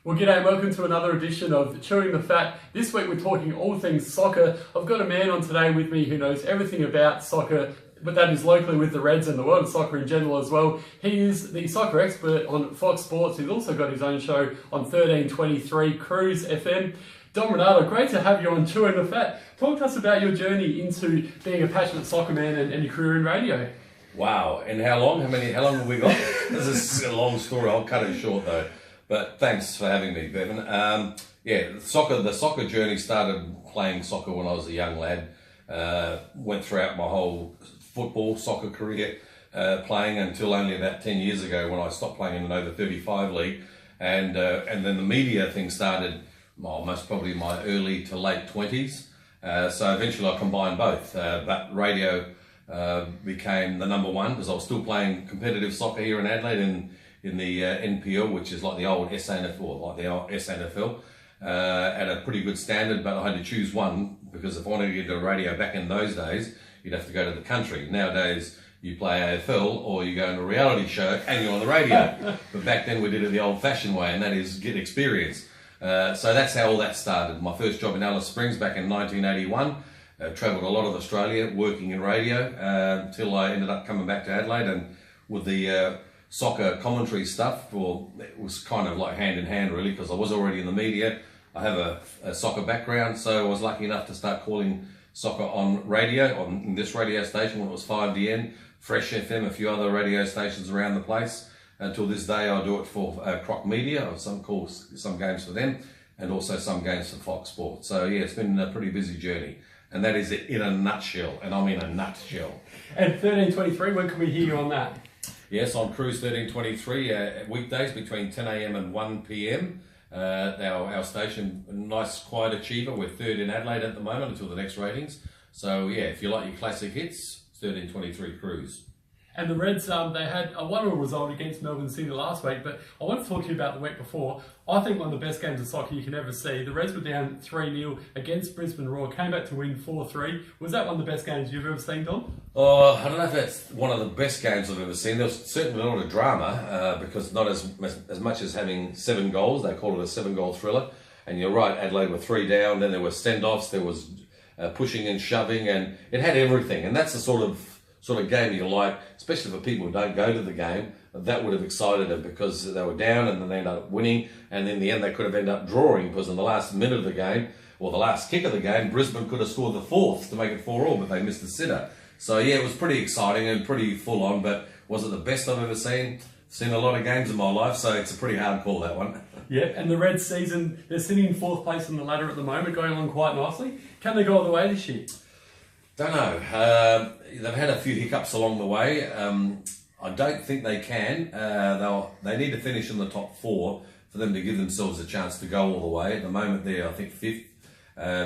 Well, g'day and welcome to another edition of Chewing the Fat. This week we're talking all things soccer. I've got a man on today with me who knows everything about soccer, but that is locally with the Reds and the world of soccer in general as well. He is the soccer expert on Fox Sports. He's also got his own show on 1323 Cruise FM. Dom Rinaldo, great to have you on Chewing the Fat. Talk to us about your journey into being a passionate soccer man and your career in radio. Wow, and how long? How long have we got? This is a long story. I'll cut it short though. But thanks for having me, Bevan. The soccer journey started playing soccer when I was a young lad. Went throughout my whole soccer career playing until only about 10 years ago when I stopped playing in an over 35 league. And then the media thing started most probably in my early to late 20s. So eventually I combined both. But radio became the number one because I was still playing competitive soccer here in Adelaide in the NPL, which is like the old SNFL, at a pretty good standard, but I had to choose one because if I wanted to get into radio back in those days, you'd have to go to the country. Nowadays, you play AFL or you go into a reality show and you're on the radio. But back then we did it the old-fashioned way, and that is get experience. So that's how all that started. My first job in Alice Springs back in 1981. Travelled a lot of Australia working in radio until I ended up coming back to Adelaide, and with the soccer commentary stuff, well, it was kind of like hand in hand really, because I was already in the media. I have a soccer background, so I was lucky enough to start calling soccer on radio, on this radio station when it was 5DN, Fresh FM, a few other radio stations around the place. Until this day I do it for Crocmedia, or some games for them, and also some games for Fox Sports. So yeah, it's been a pretty busy journey. And that is it in a nutshell, and I mean a nutshell. And 1323, when can we hear you on that? Yes, on Cruise 1323, weekdays between 10 a.m. and 1 p.m. Our station, nice quiet achiever. We're third in Adelaide at the moment until the next ratings. So yeah, if you like your classic hits, 1323 Cruise. And the Reds, they had a wonderful result against Melbourne City last week, but I want to talk to you about the week before. I think one of the best games of soccer you can ever see. The Reds were down 3-0 against Brisbane Roar, came back to win 4-3. Was that one of the best games you've ever seen, Dom? I don't know if that's one of the best games I've ever seen. There was certainly a lot of drama, because not as much as having 7 goals. They called it a 7-goal thriller. And you're right, Adelaide were 3 down, then there were send-offs, there was pushing and shoving, and it had everything. And that's the sort of game you like, especially for people who don't go to the game. That would have excited them because they were down and then they ended up winning, and in the end they could have ended up drawing because in the last minute of the game, or the last kick of the game, Brisbane could have scored the 4th to make it 4-4, but they missed the sitter. So yeah, it was pretty exciting and pretty full on, but was it the best I've ever seen? Seen a lot of games in my life, so it's a pretty hard call, that one. Yeah, and the Reds season, they're sitting in 4th place on the ladder at the moment, going along quite nicely. Can they go all the way this year? Don't know. They've had a few hiccups along the way. I don't think they can. They need to finish in the top 4 for them to give themselves a chance to go all the way. At the moment, they're, I think, 5th.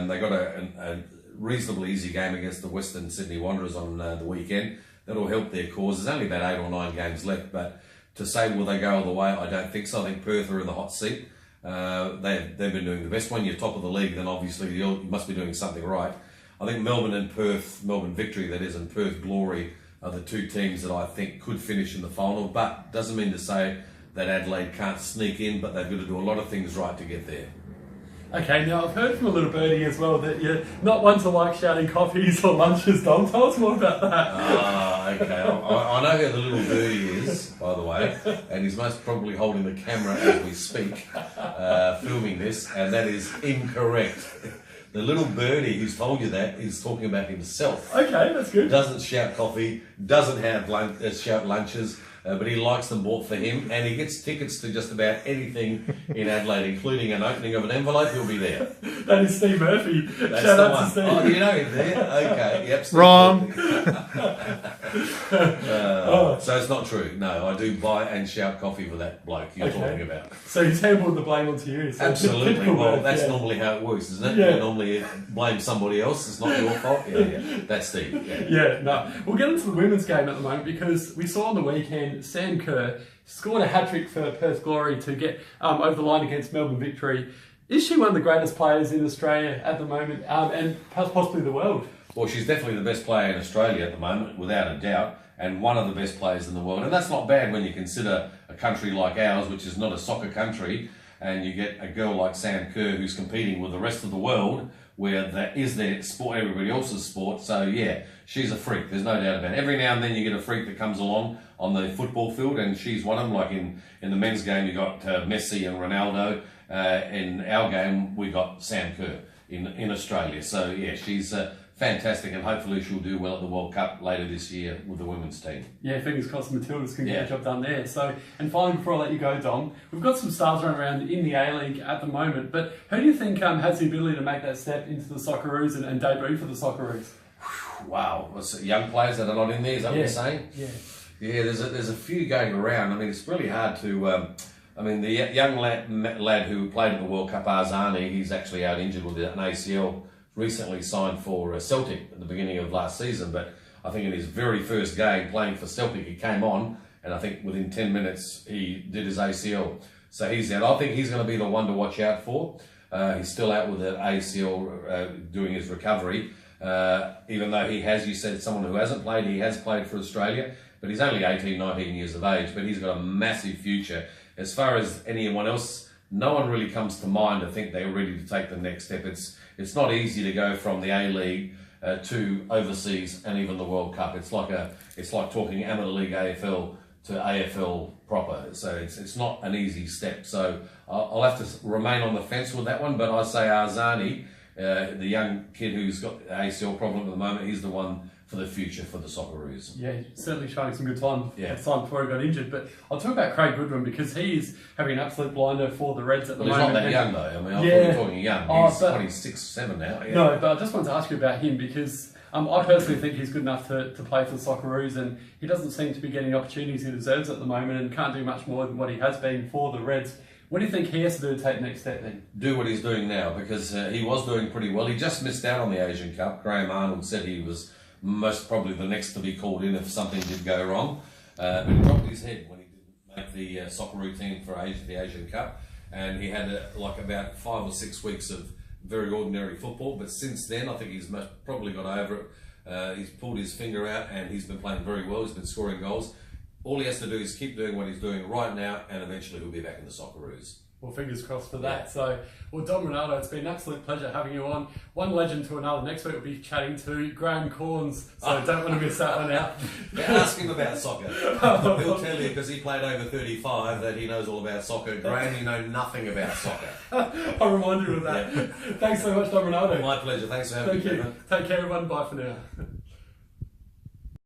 They got a reasonably easy game against the Western Sydney Wanderers on the weekend. That'll help their cause. There's only about 8 or 9 games left, but to say will they go all the way, I don't think so. I think Perth are in the hot seat. They've been doing the best. When you're top of the league, then obviously you must be doing something right. I think Melbourne and Perth, Melbourne Victory that is, and Perth Glory are the 2 teams that I think could finish in the final, but doesn't mean to say that Adelaide can't sneak in, but they've got to do a lot of things right to get there. Okay, now I've heard from a little birdie as well that you're not one to like shouting coffees or lunches, Dom. Tell us more about that. Okay. I know who the little birdie is, by the way, and he's most probably holding the camera as we speak, filming this, and that is incorrect. The little birdie who's told you that is talking about himself. Okay, that's good. Doesn't shout coffee, doesn't have shout lunches, but he likes them bought for him, and he gets tickets to just about anything in Adelaide, including an opening of an envelope. He'll be there. That is Steve Murphy. That's Shout the out one. to Steve. Oh, you know him there? Okay, yep. Steve Wrong. So it's not true. No, I do buy and shout coffee for that bloke you're talking about. So he's handled the blame onto you. So absolutely. Well, that's normally how it works, isn't it? Yeah. You normally blame somebody else. It's not your fault. Yeah. That's Steve. Yeah, no. We'll get into the women's game at the moment because we saw on the weekend Sam Kerr scored a hat-trick for Perth Glory to get over the line against Melbourne Victory. Is she one of the greatest players in Australia at the moment, and possibly the world? Well, she's definitely the best player in Australia at the moment, without a doubt, and one of the best players in the world. And that's not bad when you consider a country like ours, which is not a soccer country, and you get a girl like Sam Kerr who's competing with the rest of the world, where that is their sport, everybody else's sport. So yeah, she's a freak. There's no doubt about it. Every now and then you get a freak that comes along on the football field, and she's one of them. Like in the men's game, you got Messi and Ronaldo. In our game, we got Sam Kerr in Australia. So yeah, she's fantastic, and hopefully she'll do well at the World Cup later this year with the women's team. Yeah, fingers crossed the Matildas can get the job done there. So, and finally, before I let you go, Dom, we've got some stars running around in the A-League at the moment, but who do you think has the ability to make that step into the Socceroos and debut for the Socceroos? Wow, young players that are not in there, is that what you're saying? Yeah. Yeah, there's a few going around. I mean, it's really hard to... I mean, the young lad who played at the World Cup, Arzani, he's actually out injured with an ACL, recently signed for Celtic at the beginning of last season, but I think in his very first game playing for Celtic, he came on, and I think within 10 minutes he did his ACL. So he's out. I think he's going to be the one to watch out for. He's still out with the ACL doing his recovery, even though he has, you said, someone who hasn't played, he has played for Australia, but he's only 18, 19 years of age, but he's got a massive future. As far as anyone else, no one really comes to mind to think they're ready to take the next step. It's not easy to go from the A-League to overseas and even the World Cup. It's like talking Amateur League AFL to AFL proper. So it's not an easy step. So I'll have to remain on the fence with that one. But I say Arzani, the young kid who's got the ACL problem at the moment, he's the one for the future for the Socceroos. Yeah, certainly showing some good time before he got injured. But I'll talk about Craig Goodwin because he is having an absolute blinder for the Reds at the moment. He's not that young though. I mean, I thought you were talking young. He's 26, 7 now. Yeah. No, but I just wanted to ask you about him because I personally think he's good enough to play for the Socceroos, and he doesn't seem to be getting the opportunities he deserves at the moment and can't do much more than what he has been for the Reds. What do you think he has to do to take the next step then? Do what he's doing now, because he was doing pretty well. He just missed out on the Asian Cup. Graham Arnold said he was most probably the next to be called in if something did go wrong. But he dropped his head when he didn't make the Socceroo team for the Asian Cup. And he had about 5 or 6 weeks of very ordinary football. But since then, I think he's probably got over it. He's pulled his finger out and he's been playing very well. He's been scoring goals. All he has to do is keep doing what he's doing right now, and eventually he'll be back in the Socceroos. Well, fingers crossed for that. So, Dom Rinaldo, it's been an absolute pleasure having you on. One legend to another. Next week we'll be chatting to Graham Corns, so don't want to miss that one out. Ask him about soccer. He'll tell you, because he played over 35, that he knows all about soccer. Graham, you know nothing about soccer. I'll remind you of that. Thanks so much, Dom Rinaldo. My pleasure. Thanks for having me. Thank you. Take care, everyone. Bye for now.